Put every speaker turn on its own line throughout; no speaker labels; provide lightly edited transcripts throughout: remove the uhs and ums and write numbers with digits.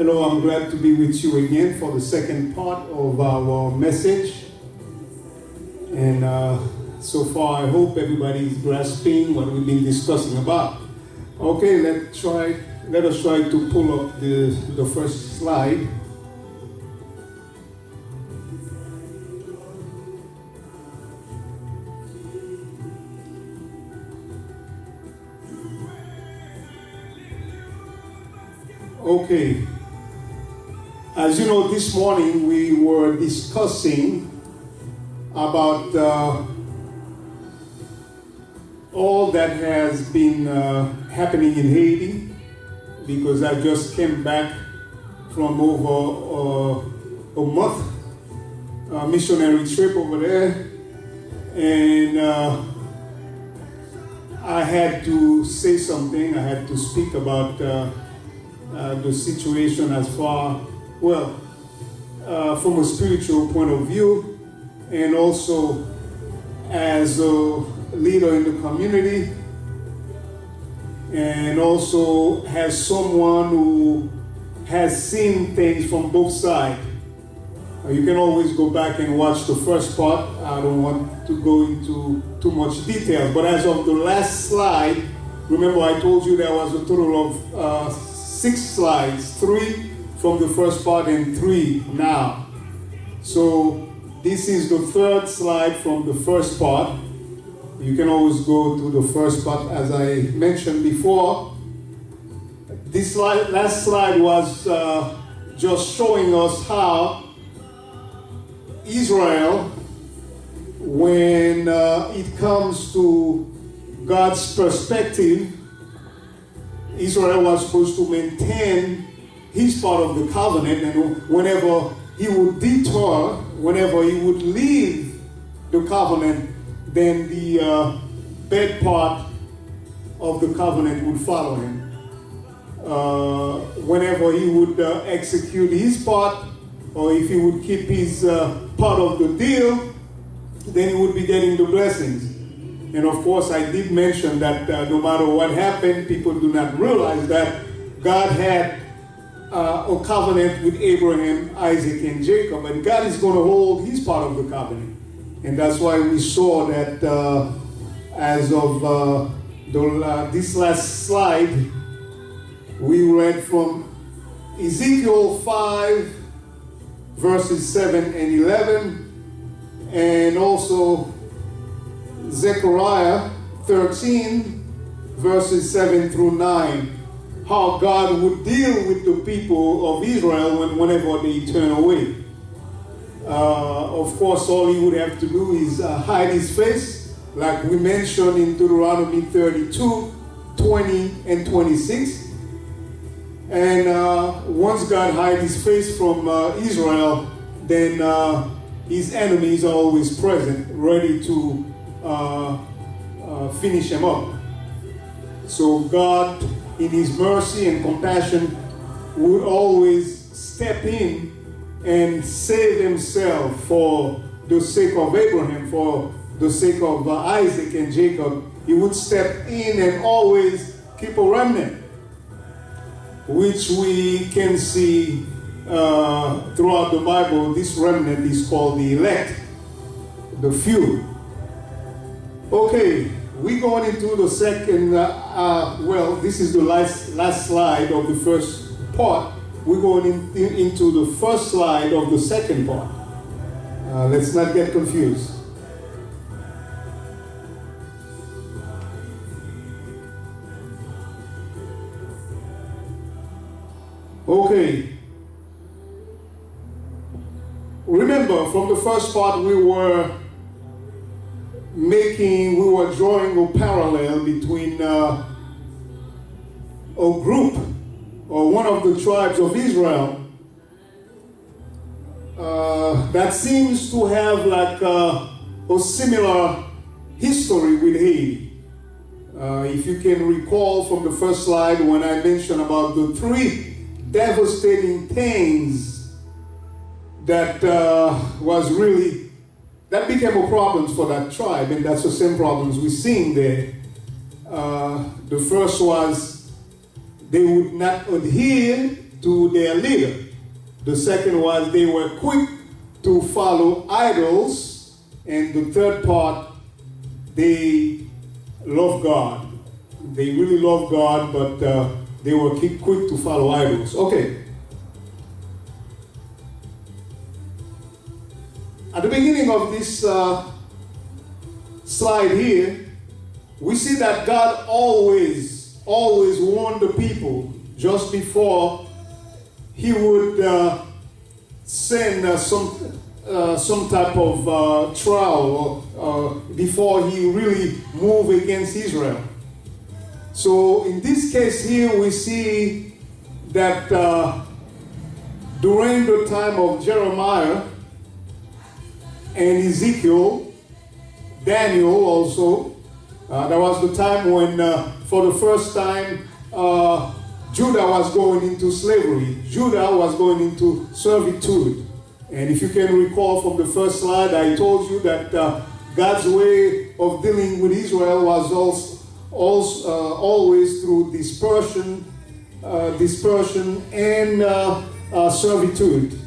Hello, I'm glad to be with you again for the second part of our message. And so far, I hope everybody is grasping what we've been discussing about. Okay, let us try to pull up the first slide. Okay. As you know, this morning we were discussing about all that has been happening in Haiti, because I just came back from over a month missionary trip over there, and I had to say something. I had to speak about the situation as far, from a spiritual point of view, and also as a leader in the community, and also as someone who has seen things from both sides. You can always go back and watch the first part. I don't want to go into too much detail, but as of the last slide, remember I told you there was a total of 6 slides, 3 from the first part and 3 now. So this is the 3rd slide from the first part. You can always go to the first part, as I mentioned before. This last slide was just showing us how Israel, when it comes to God's perspective, Israel was supposed to maintain his part of the covenant, and whenever he would detour, whenever he would leave the covenant, then the bad part of the covenant would follow him. Whenever he would execute his part, or if he would keep his part of the deal, then he would be getting the blessings. And of course, I did mention that no matter what happened, people do not realize that God had a covenant with Abraham, Isaac, and Jacob, and God is going to hold his part of the covenant. And that's why we saw that as of this last slide, we read from Ezekiel 5, verses 7 and 11, and also Zechariah 13, verses 7 through 9. How God would deal with the people of Israel whenever they turn away. Of course, all he would have to do is hide his face, like we mentioned in Deuteronomy 32, 20 and 26. And once God hides his face from Israel, then his enemies are always present, ready to finish him up. So God, in his mercy and compassion, would always step in and save himself for the sake of Abraham, for the sake of Isaac and Jacob. He would step in and always keep a remnant, which we can see throughout the Bible. This remnant is called the elect, the few. Okay, we're going into the second, this is the last slide of the first part. We're going into the first slide of the second part. Let's not get confused. Okay. Remember, from the first part we were drawing a parallel between a group or one of the tribes of Israel that seems to have like a similar history with Haiti. If you can recall from the first slide when I mentioned about the 3 devastating things that that became a problem for that tribe, and that's the same problems we're seeing there. The first was they would not adhere to their leader. The second was they were quick to follow idols. And the third part, they love God. They really love God, but they were quick to follow idols. Okay. At the beginning of this slide here, we see that God always warned the people just before He would send some type of trial before He really moved against Israel. So in this case here, we see that during the time of Jeremiah and Ezekiel, Daniel also, that was the time when for the first time Judah was going into slavery. Judah was going into servitude. And if you can recall from the first slide, I told you that God's way of dealing with Israel was always through dispersion and servitude.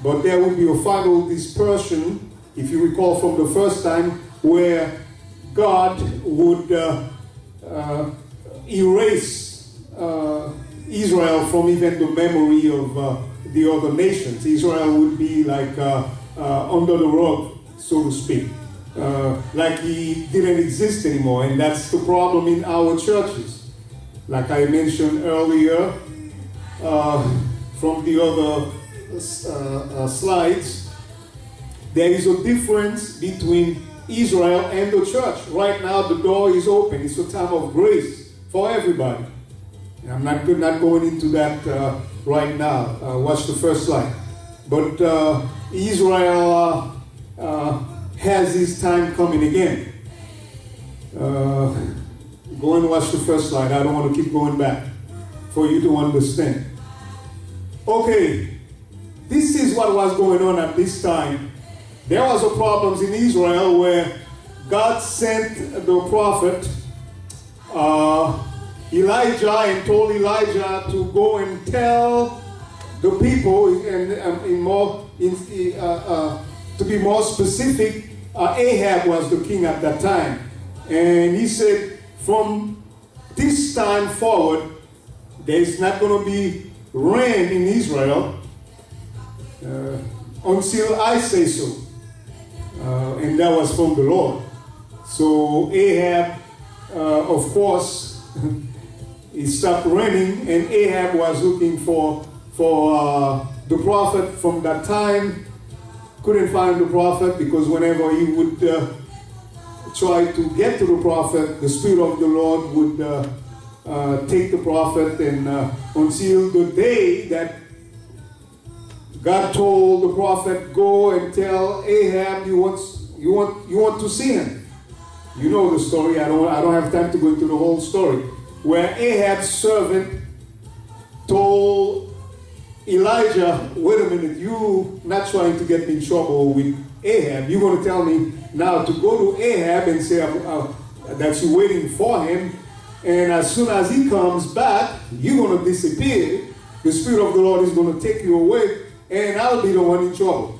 But there will be a final dispersion, if you recall from the first time, where God would erase Israel from even the memory of the other nations. Israel would be like under the rug, so to speak. Like he didn't exist anymore, and that's the problem in our churches. Like I mentioned earlier from the other slides, there is a difference between Israel and the church. Right now the door is open. It's a time of grace for everybody. And I'm not going into that right now. Watch the first slide. But Israel has his time coming again. Go and watch the first slide. I don't want to keep going back for you to understand. Okay, this is what was going on at this time. There was a problem in Israel where God sent the prophet Elijah and told Elijah to go and tell the people, and to be more specific, Ahab was the king at that time. And he said, from this time forward, there's not going to be rain in Israel until I say so. And that was from the Lord. So Ahab, of course, it stopped raining, and Ahab was looking for the prophet from that time. Couldn't find the prophet, because whenever he would try to get to the prophet, the Spirit of the Lord would take the prophet, and until the day that God told the prophet, go and tell Ahab you want to see him. You know the story. I don't have time to go into the whole story. Where Ahab's servant told Elijah, wait a minute, you not trying to get me in trouble with Ahab. You're going to tell me now to go to Ahab and say that you're waiting for him, and as soon as he comes back, you're going to disappear. The Spirit of the Lord is going to take you away, and I'll be the one in trouble.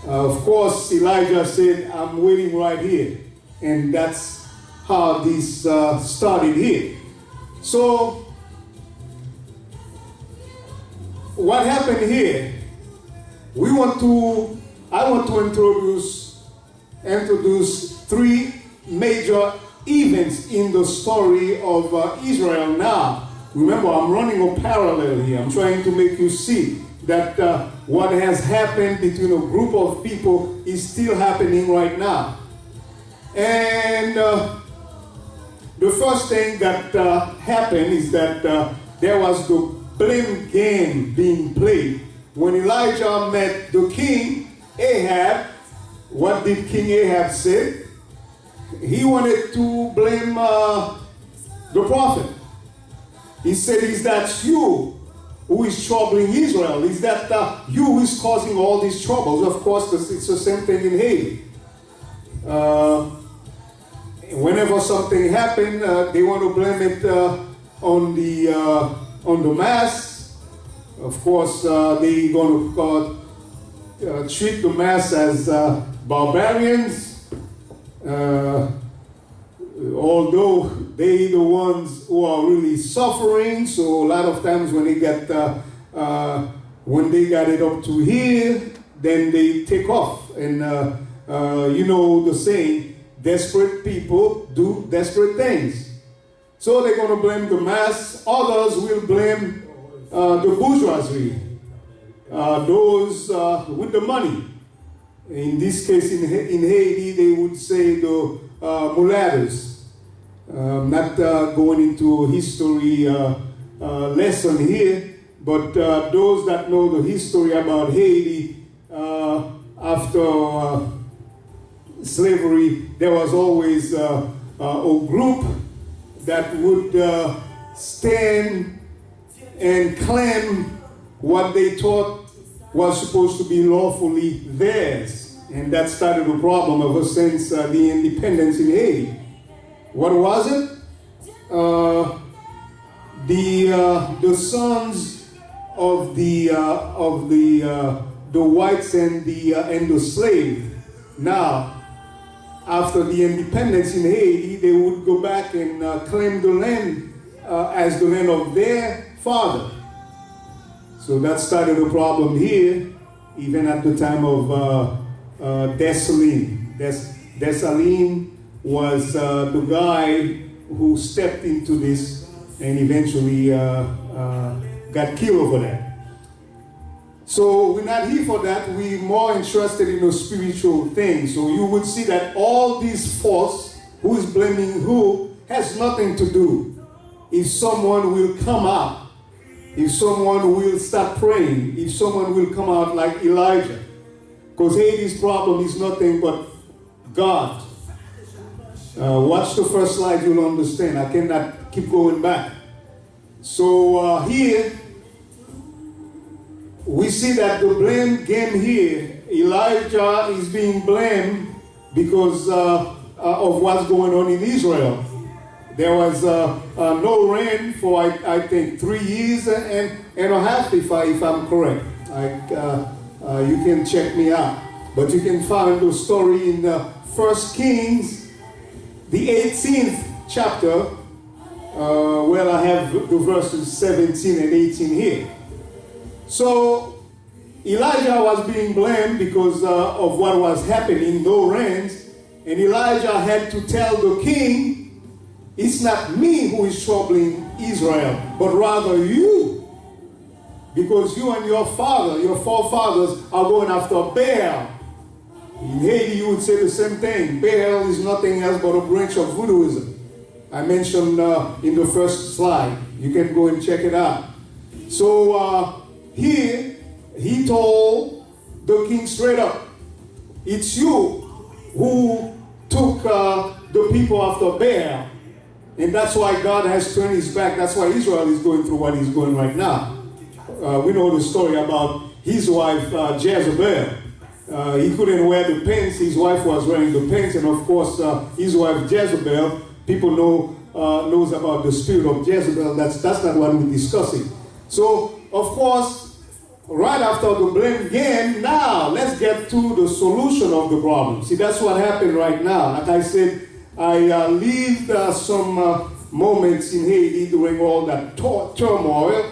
Of course, Elijah said, I'm waiting right here. And that's how this started here. So, what happened here? I want to introduce three major events in the story of Israel now. Remember, I'm running a parallel here. I'm trying to make you see that what has happened between a group of people is still happening right now. And the first thing that happened is that there was the blame game being played. When Elijah met the king, Ahab, what did King Ahab say? He wanted to blame the prophet. He said, is that you who is troubling Israel? Is that you who is causing all these troubles? Of course, it's the same thing in Haiti. Whenever something happened, they want to blame it on the mass, Of course, they're going to treat the mass as barbarians, although they the ones who are really suffering. So a lot of times when they got it up to here, then they take off. And you know the saying, desperate people do desperate things. So they're going to blame the mass. Others will blame the bourgeoisie, those with the money. In this case, in Haiti, they would say the mulattoes. Not going into history lesson here, but those that know the history about Haiti, after slavery, there was always a group that would stand and claim what they thought was supposed to be lawfully theirs. And that started a problem ever since the independence in Haiti. What was it? The sons of the whites and the slave. Now, after the independence in Haiti, they would go back and claim the land as the land of their father. So that started a problem here, even at the time of Dessalines. Dessalines was the guy who stepped into this and eventually got killed over that. So we're not here for that. We're more interested in the spiritual things. So you would see that all these force, who is blaming who, has nothing to do. If someone will come out, if someone will start praying, if someone will come out like Elijah. Because Haiti's problem is nothing but God. Watch the first slide, you'll understand. I cannot keep going back. So here, we see that the blame game here, Elijah is being blamed because of what's going on in Israel. There was no rain for, I think, 3 years and a half, if I'm correct. You can check me out. But you can find the story in 1 Kings, the 18th chapter, where I have the verses 17 and 18 here. So Elijah was being blamed because of what was happening, no rains. And Elijah had to tell the king, it's not me who is troubling Israel, but rather you. Because you and your forefathers are going after Baal. In Haiti, you would say the same thing. Baal is nothing else but a branch of voodooism. I mentioned in the first slide. You can go and check it out. So here, he told the king straight up, it's you who took the people after Baal. And that's why God has turned his back. That's why Israel is going through what he's going right now. We know the story about his wife, Jezebel. He couldn't wear the pants. His wife was wearing the pants. And of course, his wife, Jezebel, people knows about the spirit of Jezebel. That's not what we're discussing. So, of course, right after the blame game, now let's get to the solution of the problem. See, that's what happened right now. Like I said, I lived some moments in Haiti during all that turmoil.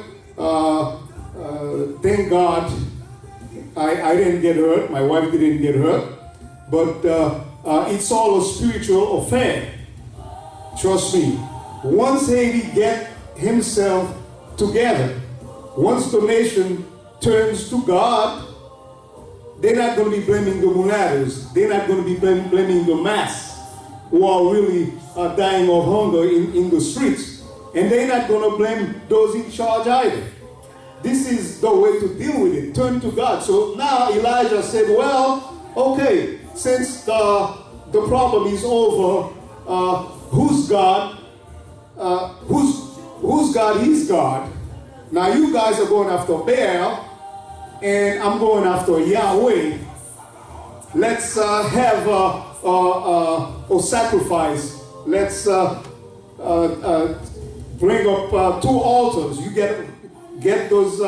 Thank God I didn't get hurt. My wife didn't get hurt. But it's all a spiritual affair. Trust me. Once Haiti get himself together, once the nation turns to God, they're not going to be blaming the mulattoes. They're not going to be blaming the mass who are really dying of hunger in the streets. And they're not going to blame those in charge either. This is the way to deal with it. Turn to God. So now Elijah said, well, okay, since the problem is over, who's God? Who's God? He's God. Now you guys are going after Baal, and I'm going after Yahweh. Let's have a sacrifice. Let's bring up 2 altars. You get those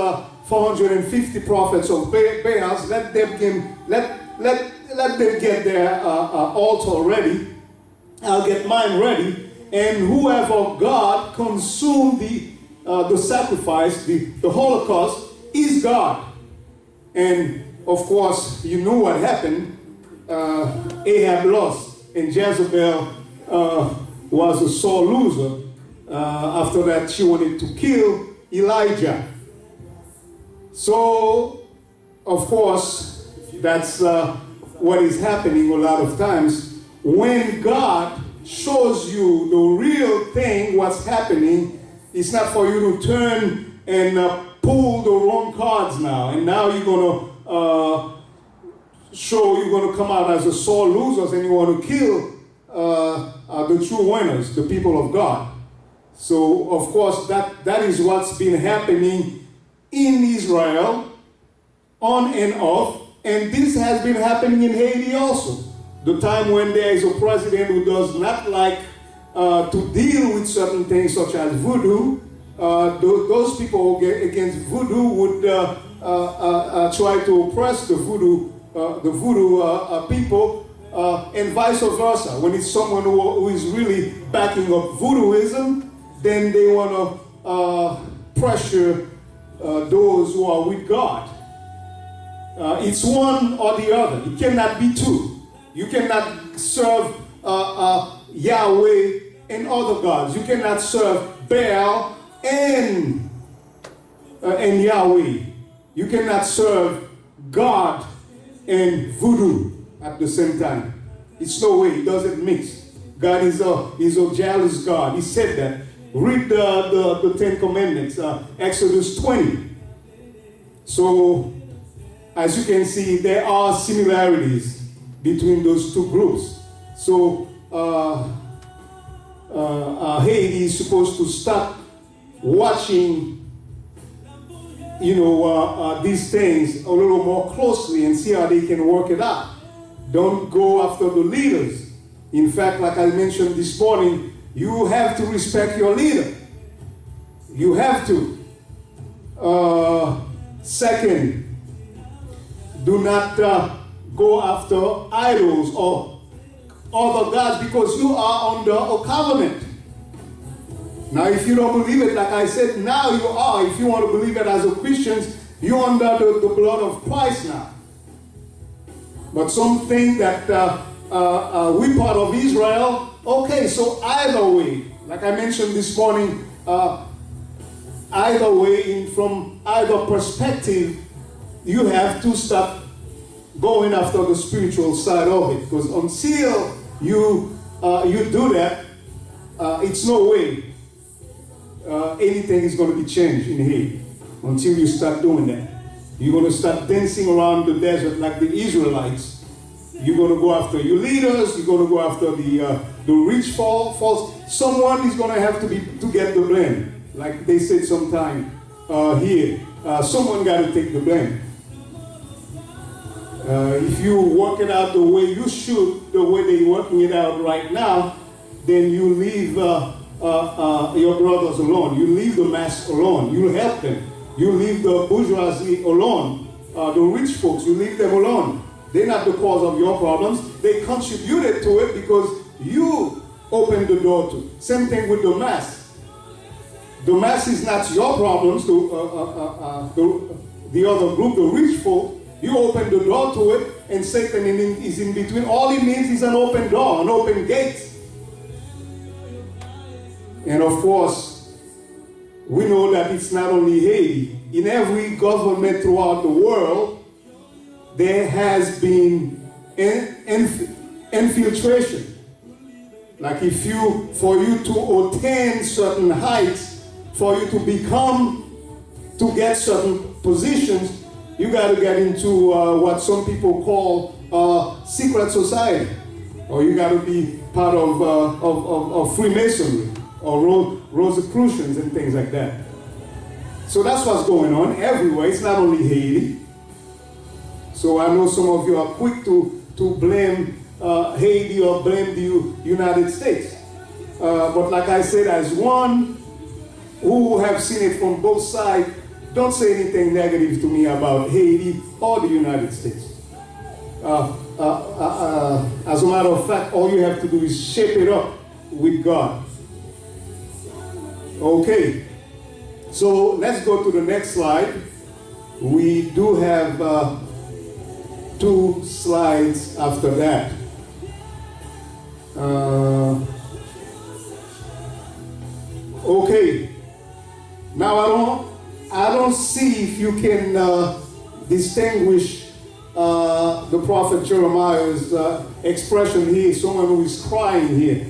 450 prophets of Baals, let them get their altar ready. I'll get mine ready. And whoever God consumed the sacrifice, the Holocaust, is God. And of course, you know what happened. Ahab lost, and Jezebel was a sore loser. After that, she wanted to kill Elijah. So, of course, that's what is happening a lot of times. When God shows you the real thing, what's happening, it's not for you to turn and pull the wrong cards now. And now you're going to you're going to come out as a sore losers, and you want to kill the true winners, the people of God. So, of course, that is what's been happening in Israel, on and off, and this has been happening in Haiti also. The time when there is a president who does not like to deal with certain things such as voodoo, those people against voodoo would try to oppress the voodoo people, and vice versa. When it's someone who is really backing up voodooism, then they want to pressure those who are with God. It's one or the other. It cannot be two. You cannot serve Yahweh and other gods. You cannot serve Baal and Yahweh. You cannot serve God and voodoo at the same time. It's no way. It doesn't mix. God is a jealous God. He said that. Read the Ten Commandments, Exodus 20. So, as you can see, there are similarities between those two groups. So, Haiti is supposed to stop watching, these things a little more closely and see how they can work it out. Don't go after the leaders. In fact, like I mentioned this morning, you have to respect your leader. You have to. Second, do not go after idols or other gods, because you are under a covenant. Now, if you don't believe it, like I said, now you are. If you want to believe it as a Christian, you're under the blood of Christ now. But some think that we're part of Israel. Okay, so either way, like I mentioned this morning, either way, from either perspective, you have to stop going after the spiritual side of it. Because until you do that, it's no way anything is going to be changed in Haiti. Until you start doing that, you're going to start dancing around the desert like the Israelites. You're going to go after your leaders. You're going to go after the rich false. Someone is going to have to get the blame. Like they said sometime here, someone got to take the blame. If you work it out the way you should, the way they're working it out right now, then you leave your brothers alone. You leave the mass alone. You help them. You leave the bourgeoisie alone. The rich folks, you leave them alone. They're not the cause of your problems. They contributed to it because you opened the door to it. Same thing with the mass. The mass is not your problems. The other group, the rich folk, you open the door to it, and Satan is in between. All he needs is an open door, an open gate. And of course, we know that it's not only Haiti. In every government throughout the world, there has been infiltration. Like for you to attain certain heights, for you to get certain positions, you got to get into what some people call secret society, or you got to be part of Freemasonry or Rosicrucians and things like that. So that's what's going on everywhere. It's not only Haiti. So I know some of you are quick to blame Haiti or blame the United States. But like I said, as one who have seen it from both sides, don't say anything negative to me about Haiti or the United States. As a matter of fact, all you have to do is shape it up with God. Okay, so let's go to the next slide. We do have 2 slides after that. Okay, now I don't see if you can distinguish the prophet Jeremiah's expression here, someone who is crying here.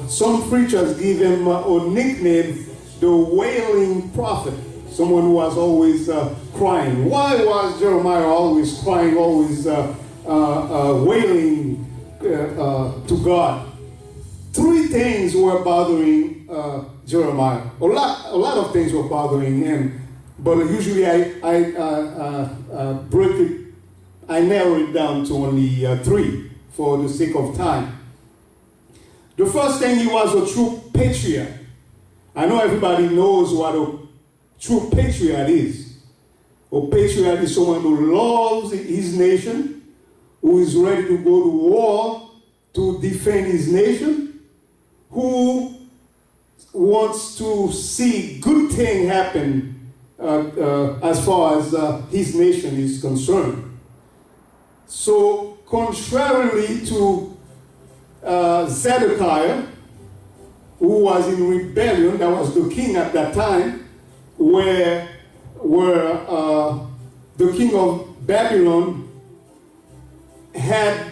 Some preachers give him a nickname, the wailing prophet, someone who was always crying. Why was Jeremiah always crying, always wailing to God? 3 things were bothering Jeremiah. A lot of things were bothering him, but usually I narrow it down to only 3 for the sake of time. The first thing, he was a true patriot. I know everybody knows what a true patriot is. A patriot is someone who loves his nation, who is ready to go to war to defend his nation, who wants to see good things happen as far as his nation is concerned. So, contrarily to Zedekiah, who was in rebellion, that was the king at that time, where the king of Babylon had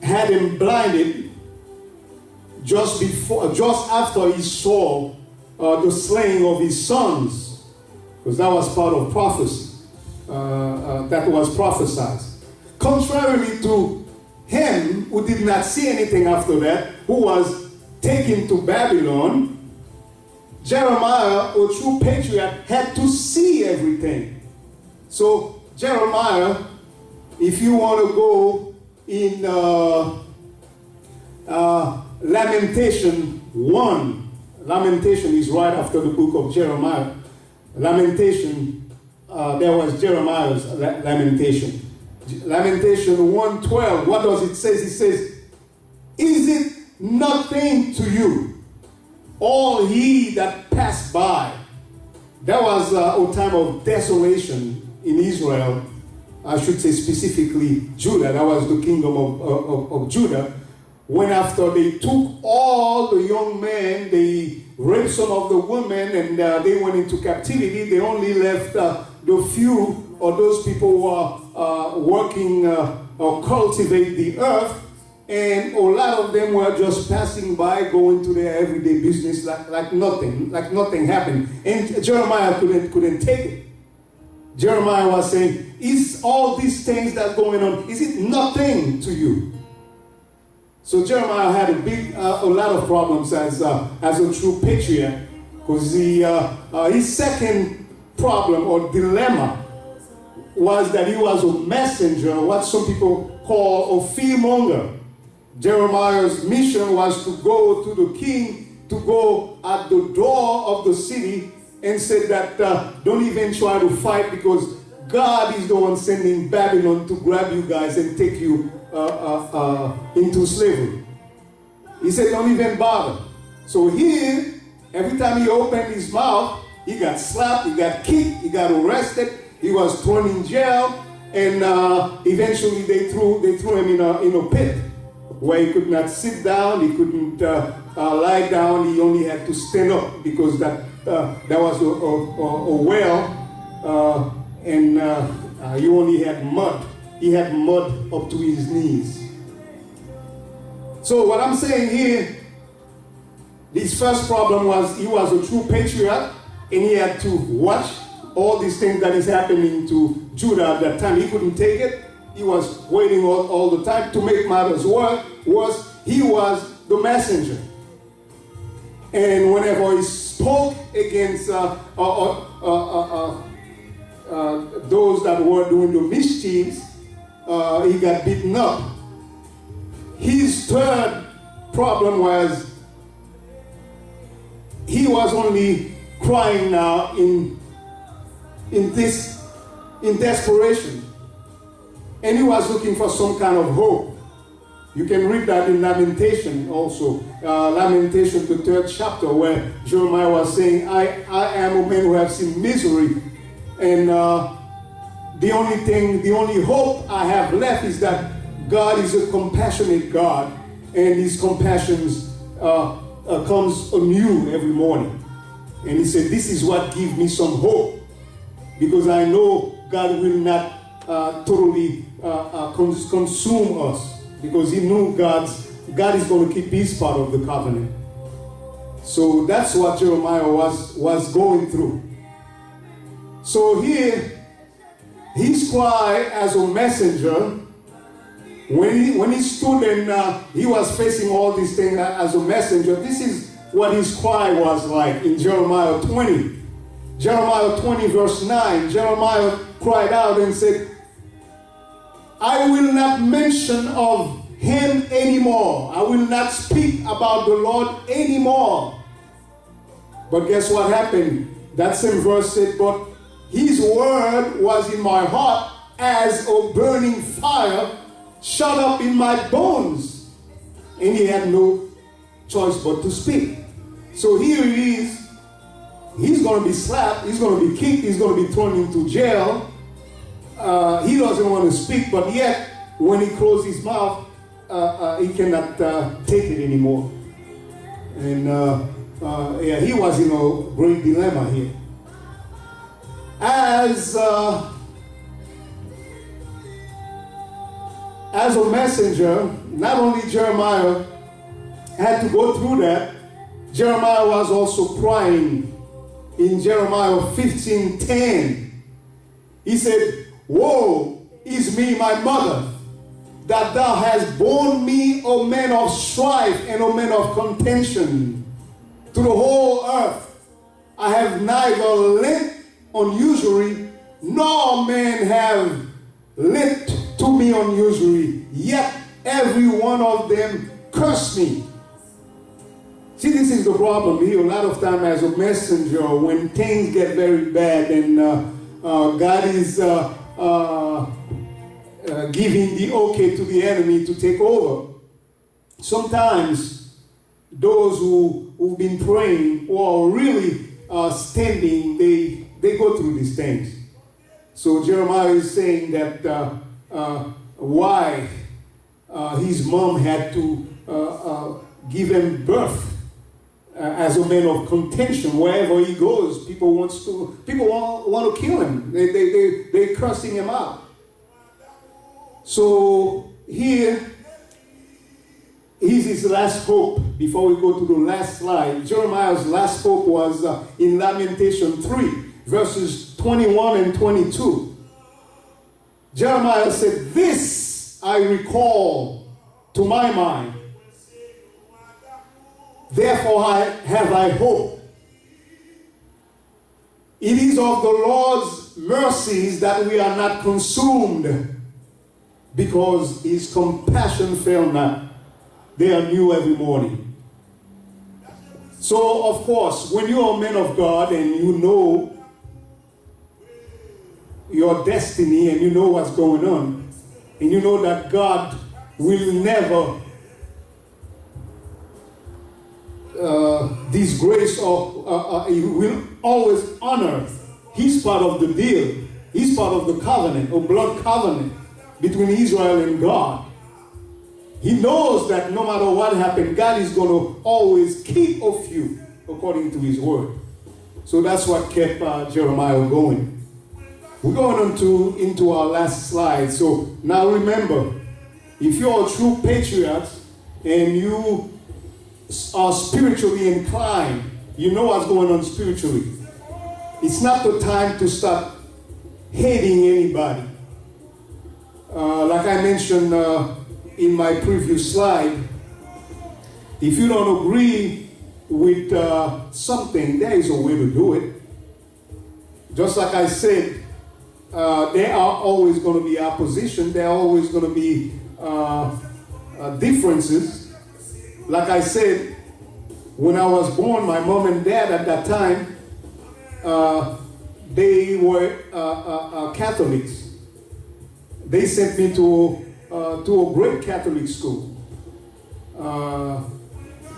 him blinded just after he saw the slaying of his sons, because that was part of prophecy, that was prophesied. Contrarily to him, who did not see anything after that, who was taken to Babylon, Jeremiah, a true patriot, had to see everything. So Jeremiah, if you want to go in Lamentation 1, Lamentation is right after the book of Jeremiah. Lamentation, there was Jeremiah's Lamentation. Lamentation 1:12, what does it say? It says, "Is it nothing to you, all ye that pass by?" That was a time of desolation in Israel. I should say specifically Judah. That was the kingdom of Judah. When after they took all the young men, they raped some of the women, and they went into captivity, they only left the few or those people who are working or cultivate the earth, and a lot of them were just passing by, going to their everyday business like nothing happened. And Jeremiah couldn't take it. Jeremiah was saying, "Is all these things that's going on, is it nothing to you?" So Jeremiah had a lot of problems as a true patriot, because his second problem or dilemma was that he was a messenger, what some people call a fearmonger. Jeremiah's mission was to go to the king, to go at the door of the city and say that don't even try to fight, because God is the one sending Babylon to grab you guys and take you into slavery. He said, don't even bother. So here, every time he opened his mouth, he got slapped, he got kicked, he got arrested, he was thrown in jail, and eventually they threw him in a pit where he could not sit down, he couldn't lie down, he only had to stand up, because that was a well, and he only had mud. He had mud up to his knees. So what I'm saying here, his first problem was he was a true patriot, and he had to watch all these things that is happening to Judah at that time. He couldn't take it. He was waiting all the time. To make matters worse, he was the messenger. And whenever he spoke against those that were doing the mischiefs, he got beaten up. His third problem was he was only crying now in in desperation. And he was looking for some kind of hope. You can read that in Lamentation also. Lamentation, the 3rd chapter, where Jeremiah was saying, I am a man who have seen misery. And the only hope I have left is that God is a compassionate God. And his compassions comes anew every morning. And he said, this is what gives me some hope. Because I know God will not totally consume us. Because he knew God is going to keep his part of the covenant. So that's what Jeremiah was going through. So here, his cry as a messenger, when he stood and he was facing all these things as a messenger, this is what his cry was like in Jeremiah 20. Jeremiah 20 verse 9, Jeremiah cried out and said, I will not mention of him anymore. I will not speak about the Lord anymore. But guess what happened? That same verse said, but his word was in my heart as a burning fire shut up in my bones. And he had no choice but to speak. So here he is. He's going to be slapped. He's going to be kicked. He's going to be thrown into jail. He doesn't want to speak, but yet when he closes his mouth, he cannot take it anymore. And yeah, he was in a great dilemma here. As a messenger, not only Jeremiah had to go through that, Jeremiah was also crying in Jeremiah 15:10. He said, woe is me, my mother, that thou hast borne me, O man of strife and O man of contention. To the whole earth I have neither lent on usury, nor man have lent to me on usury, yet every one of them cursed me. See, this is the problem here. A lot of time as a messenger, when things get very bad and God is giving the okay to the enemy to take over, sometimes those who've been praying or really standing, they go through these things. So Jeremiah is saying that why his mom had to give him birth as a man of contention. Wherever he goes, people want to kill him. They're cursing him out. So here is his last hope. Before we go to the last slide, Jeremiah's last hope was in Lamentation 3, verses 21 and 22. Jeremiah said, this I recall to my mind. Therefore have I hope. It is of the Lord's mercies that we are not consumed, because his compassion fail not. They are new every morning. So, of course, when you are a man of God and you know your destiny and you know what's going on, and you know that God will never disgrace or he will always honor his part of the deal, his part of the covenant or blood covenant between Israel and God. He knows that no matter what happened, God is going to always keep of you according to his word. So that's what kept Jeremiah going. We're going on into our last slide. So now remember, if you're a true patriot and you are spiritually inclined, you know what's going on spiritually. It's not the time to start hating anybody. Like I mentioned in my previous slide, if you don't agree with something, there is a way to do it. Just like I said, there are always going to be opposition. There are always going to be differences. Like I said, when I was born, my mom and dad at that time, they were Catholics. They sent me to a great Catholic school.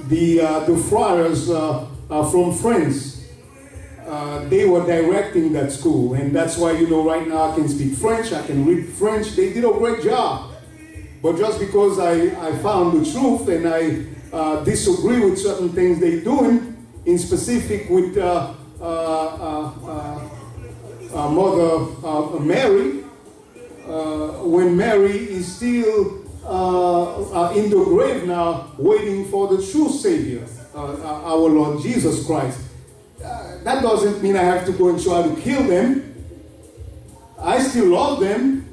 The friars from France, they were directing that school, and that's why, right now I can speak French, I can read French. They did a great job. But just because I found the truth and I disagree with certain things they're doing, in specific with Mother Mary, when Mary is still in the grave now, waiting for the true Savior, our Lord Jesus Christ. That doesn't mean I have to go and try to kill them. I still love them.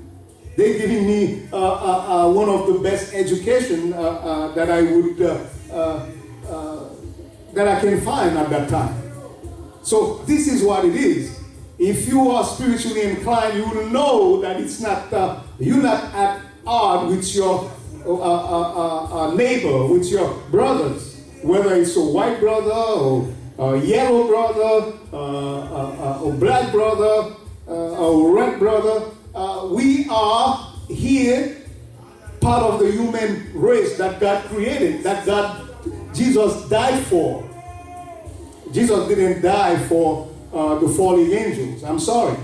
They're giving me one of the best education that I would that I can find at that time. So this is what it is. If you are spiritually inclined, you will know that it's not you're not at odds with your neighbor, with your brothers, whether it's a white brother or a yellow brother, a black brother, a red brother. We are here part of the human race that God created, that Jesus died for. Jesus didn't die for the fallen angels. I'm sorry.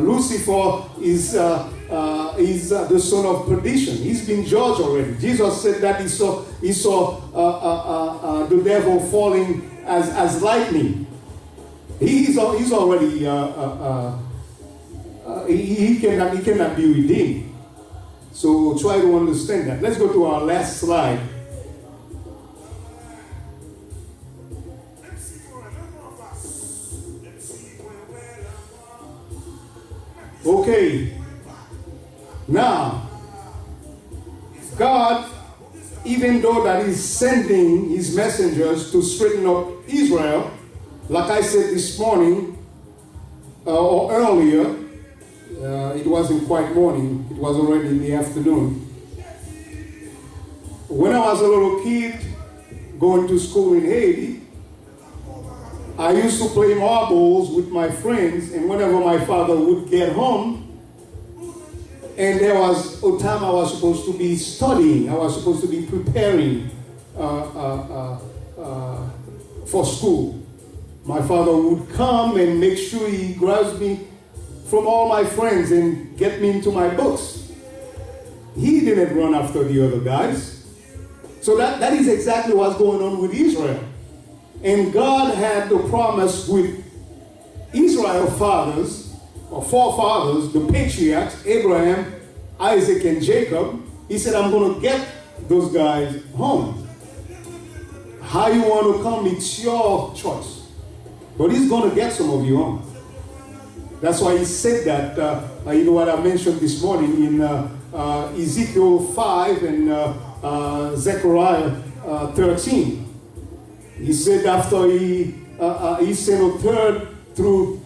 Lucifer is the son of perdition. He's been judged already. Jesus said that he saw the devil falling as lightning. He's already he cannot be redeemed. So try to understand that. Let's go to our last slide. Okay. Now, God, even though that He's sending His messengers to straighten up Israel, like I said this morning or earlier, it wasn't quite morning, it was already in the afternoon. When I was a little kid going to school in Haiti, I used to play marbles with my friends, and whenever my father would get home, and there was a time I was supposed to be studying, I was supposed to be preparing for school. My father would come and make sure he grabs me from all my friends and get me into my books. He didn't run after the other guys. So that is exactly what's going on with Israel. And God had the promise with Israel fathers, or forefathers, the patriarchs, Abraham, Isaac, and Jacob. He said, I'm going to get those guys home. How you want to come, it's your choice. But He's going to get some of you home. That's why He said that, you know what I mentioned this morning in Ezekiel 5 and Zechariah 13. He said after he sent a third through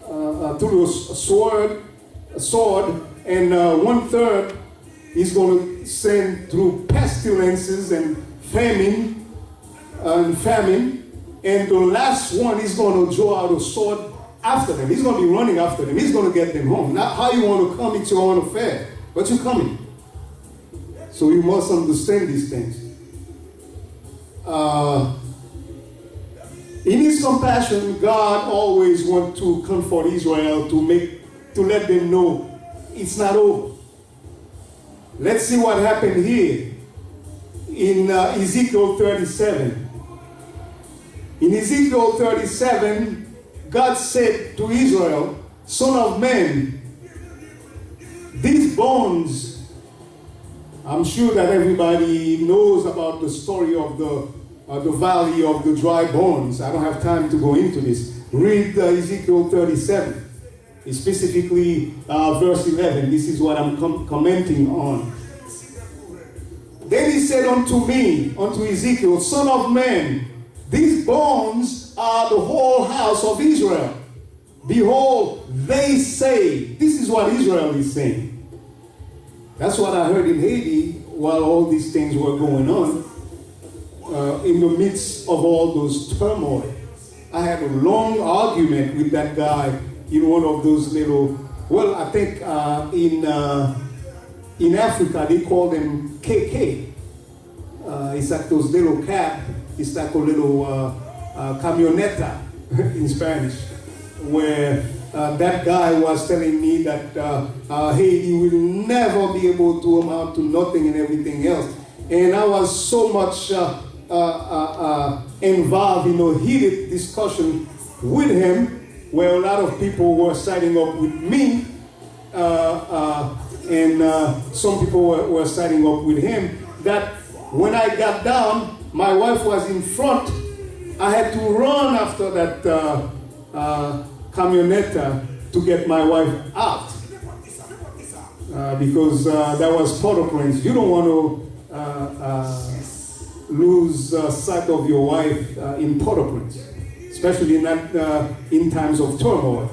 the sword, and 1/3 He's going to send through pestilences and famine, and the last one He's going to draw out a sword after them. He's going to be running after them. He's going to get them home. Not how you want to come, it's your own affair, but you're coming. So you must understand these things. In His compassion, God always wants to comfort Israel, to let them know it's not over. Let's see what happened here in Ezekiel 37. In Ezekiel 37, God said to Israel, Son of man, these bones, I'm sure that everybody knows about the story of the valley of the dry bones. I don't have time to go into this. Read Ezekiel 37, specifically verse 11. This is what I'm commenting on. Then He said unto me, unto Ezekiel, Son of man, these bones are the whole house of Israel. Behold, they say, this is what Israel is saying. That's what I heard in Haiti while all these things were going on, in the midst of all those turmoil. I had a long argument with that guy in one of those little, well, I think in Africa they call them KK. It's like those little cab, it's like a little camioneta in Spanish, where that guy was telling me that Haiti will never be able to amount to nothing and everything else. And I was so much involved in a heated discussion with him, where a lot of people were siding up with me, and some people were siding up with him, that when I got down, my wife was in front. I had to run after that camioneta to get my wife out, because that was Port-au-Prince. You don't want to lose sight of your wife in Port-au-Prince, especially in times of turmoil.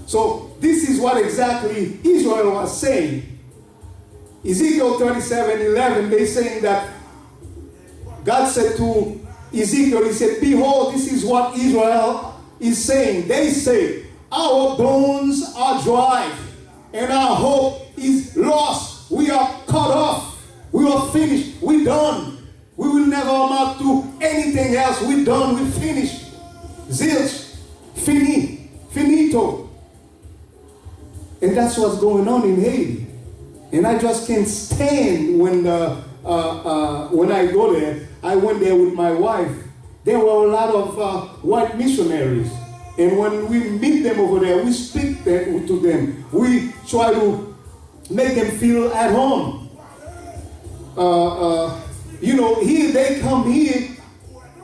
So this is what exactly Israel was saying. Ezekiel 37:11, they're saying that God said to Ezekiel, he said, behold, this is what Israel is saying. They say, our bones are dry and our hope is lost. We are cut off. We are finished. We're done. We will never amount to anything else. We're done. We're finished. Zilch. Finito. And that's what's going on in Haiti. And I just can't stand when I go there. I went there with my wife. There were a lot of white missionaries. And when we meet them over there, we speak to them. We try to make them feel at home. Here they come here.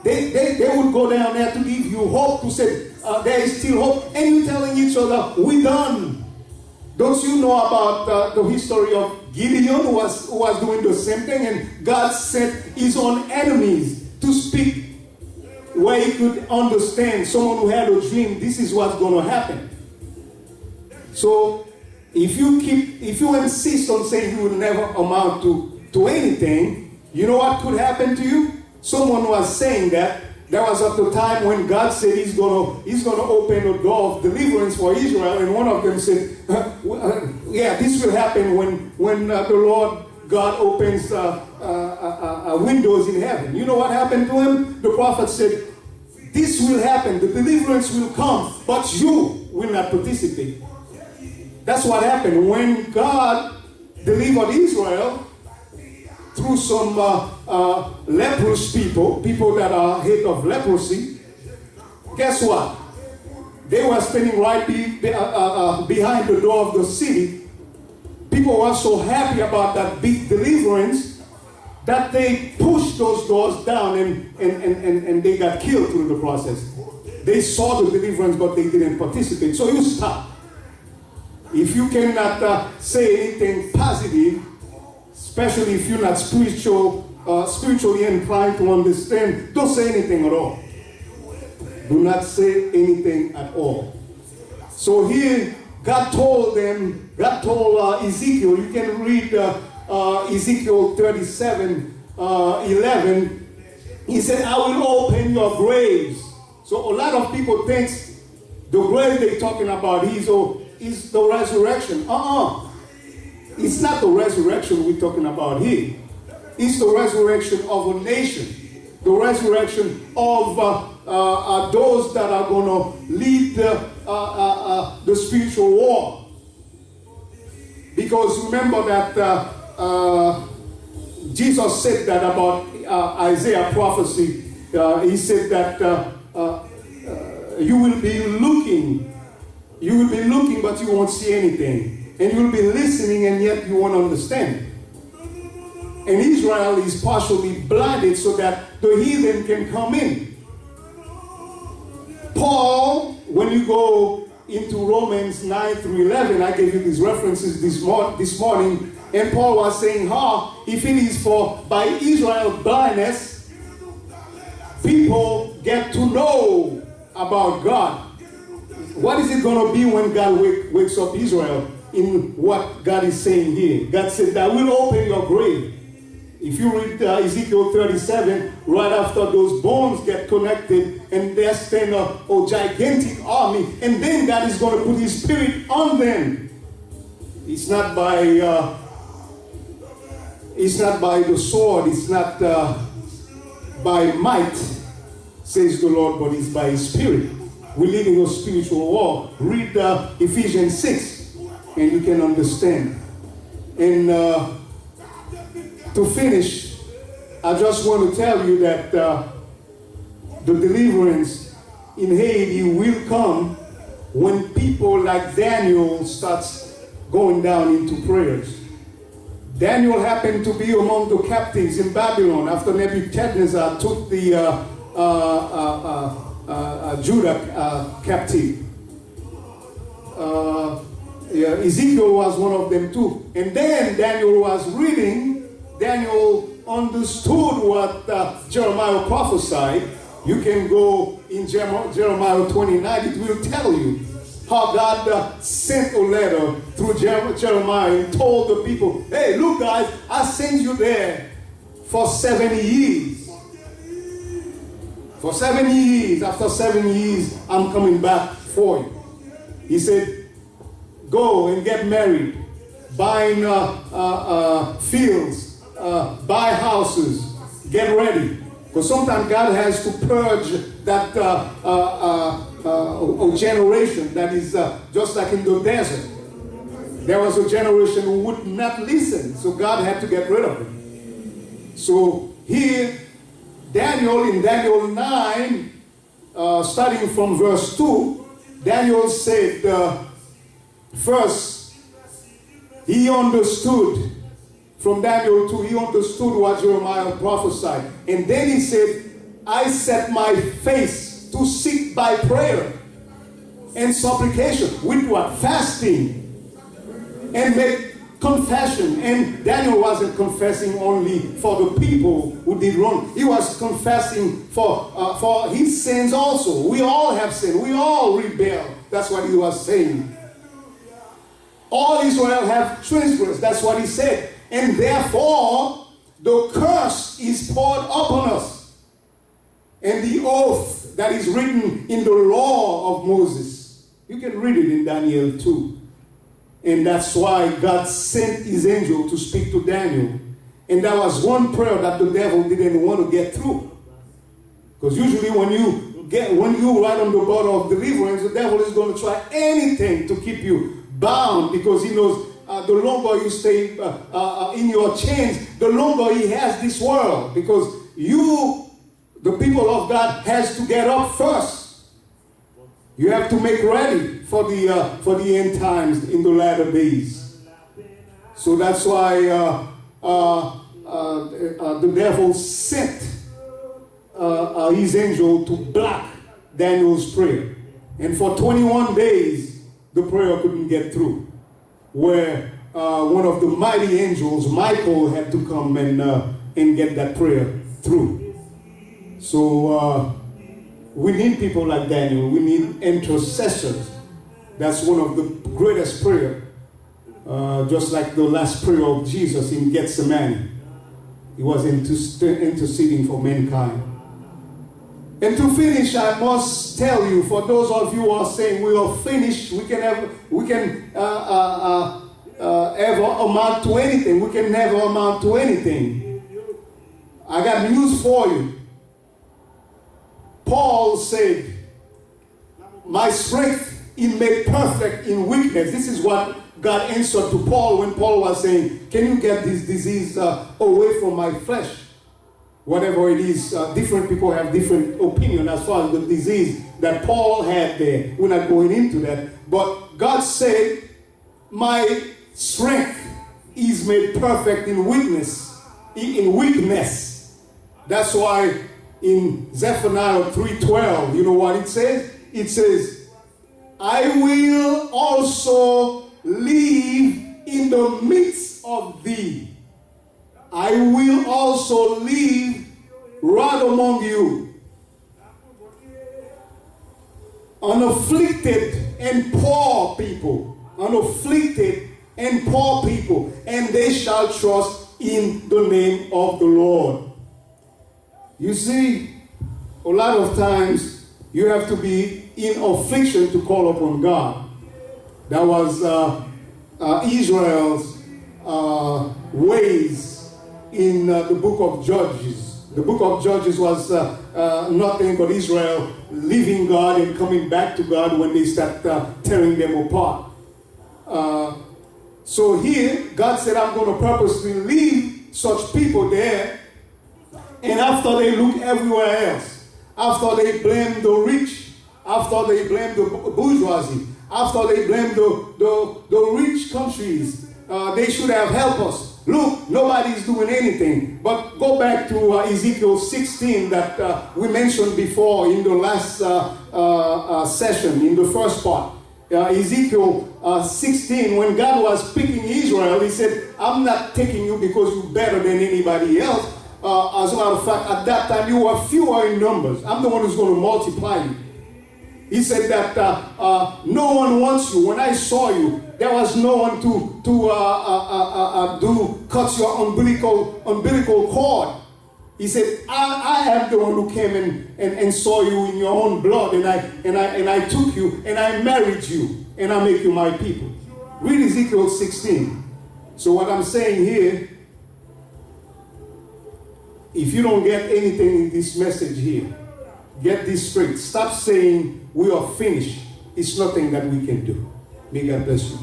They would go down there to give you hope, to say there is still hope. And you're telling each other, we're done. Don't you know about the history of Gideon, who was doing the same thing, and God sent his own enemies to speak where he could understand, someone who had a dream, this is what's going to happen. So if you insist on saying you will never amount to anything, you know what could happen to you? Someone was saying that was at the time when God said he's gonna open a door of deliverance for Israel, and one of them said, yeah, this will happen when the Lord God opens windows in heaven. You know what happened to him? The prophet said, this will happen, the deliverance will come, but you will not participate. That's what happened when God delivered Israel through some leprous people that are hit of leprosy. Guess what? They were standing right behind the door of the city. People were so happy about that big deliverance that they pushed those doors down and they got killed through the process. They saw the deliverance, but they didn't participate. So you stop. If you cannot say anything positive, especially if you're not spiritually inclined to understand, don't say anything at all. Do not say anything at all. So here, God told Ezekiel, you can read Ezekiel 37:11. He said, I will open your graves. So a lot of people think the grave they're talking about is the resurrection. It's not the resurrection we're talking about here. It's the resurrection of a nation. The resurrection of those that are going to lead the spiritual war. Because remember that Jesus said that about Isaiah prophecy. He said that you will be looking, but you won't see anything. And you'll be listening, and yet you won't understand. And Israel is partially blinded so that the heathen can come in. Paul, when you go into Romans 9-11, I gave you these references this morning, and Paul was saying, if it is by Israel's blindness, people get to know about God. What is it going to be when God wakes up Israel in what God is saying here? God said, I will open your grave. If you read Ezekiel 37, right after those bones get connected, and there stand a gigantic army, and then God is going to put his spirit on them. It's not by the sword, it's not by might, says the Lord, but it's by his spirit. We live in a spiritual war. Read Ephesians 6, and you can understand. And to finish, I just want to tell you that the deliverance in Haiti will come when people like Daniel starts going down into prayers. Daniel happened to be among the captives in Babylon after Nebuchadnezzar took the Judah captive. Ezekiel was one of them too. And then Daniel was reading. Daniel understood what Jeremiah prophesied. You can go in Jeremiah 29, it will tell you how God sent a letter through Jeremiah and told the people, hey, look guys, I sent you there for 70 years. For 70 years, after 7 years, I'm coming back for you. He said, go and get married, buying fields, buy houses, get ready. Because sometimes God has to purge that generation that is just like in the desert. There was a generation who would not listen, so God had to get rid of it. So here, Daniel, in Daniel 9, starting from verse 2, Daniel said, first, he understood, from Daniel 2, he understood what Jeremiah prophesied. And then he said, I set my face to seek by prayer and supplication. With what? Fasting. And make confession. And Daniel wasn't confessing only for the people who did wrong. He was confessing for his sins also. We all have sinned. We all rebel. That's what he was saying. All Israel have transgressed. That's what he said. And therefore, the curse is poured upon us. And the oath that is written in the law of Moses. You can read it in Daniel 2. And that's why God sent his angel to speak to Daniel. And that was one prayer that the devil didn't want to get through. Because usually when you ride on the border of deliverance, the devil is going to try anything to keep you bound, because he knows the longer you stay in your chains, the longer he has this world. Because you, the people of God, has to get up first. You have to make ready for the end times in the latter days. So that's why the devil sent his angel to block Daniel's prayer. And for 21 days, the prayer couldn't get through. Where one of the mighty angels, Michael, had to come and get that prayer through. So we need people like Daniel. We need intercessors. That's one of the greatest prayers. Just like the last prayer of Jesus in Gethsemane. He was interceding for mankind. And to finish, I must tell you, for those of you who are saying we are finished, we can ever amount to anything. We can never amount to anything. I got news for you. Paul said, my strength is made perfect in weakness. This is what God answered to Paul when Paul was saying, can you get this disease away from my flesh? Whatever it is, different people have different opinion as far as the disease that Paul had there. We're not going into that. But God said, my strength is made perfect in weakness. That's why in Zephaniah 3:12, you know what it says? It says, I will also live in the midst of thee. I will also live right among you. Unafflicted and poor people. Unafflicted and poor people. And they shall trust in the name of the Lord. You see, a lot of times you have to be in affliction to call upon God. That was Israel's ways in the book of Judges. The book of Judges was nothing but Israel leaving God and coming back to God when they start tearing them apart. So here, God said, I'm going to purposely leave such people there. And after they look everywhere else, after they blame the rich, after they blame the bourgeoisie, after they blame the rich countries, they should have helped us. Look, nobody's doing anything. But go back to Ezekiel 16 that we mentioned before in the last session, in the first part. Ezekiel 16, when God was picking Israel, he said, I'm not taking you because you're better than anybody else. As a matter of fact, at that time, you were fewer in numbers. I'm the one who's going to multiply you. He said that no one wants you. When I saw you, there was no one to cut your umbilical cord. He said, I am the one who came and saw you in your own blood, and I took you and I married you and I make you my people. Read Ezekiel 16. So what I'm saying here, if you don't get anything in this message here, get this straight. Stop saying we are finished. It's nothing that we can do. May God bless you.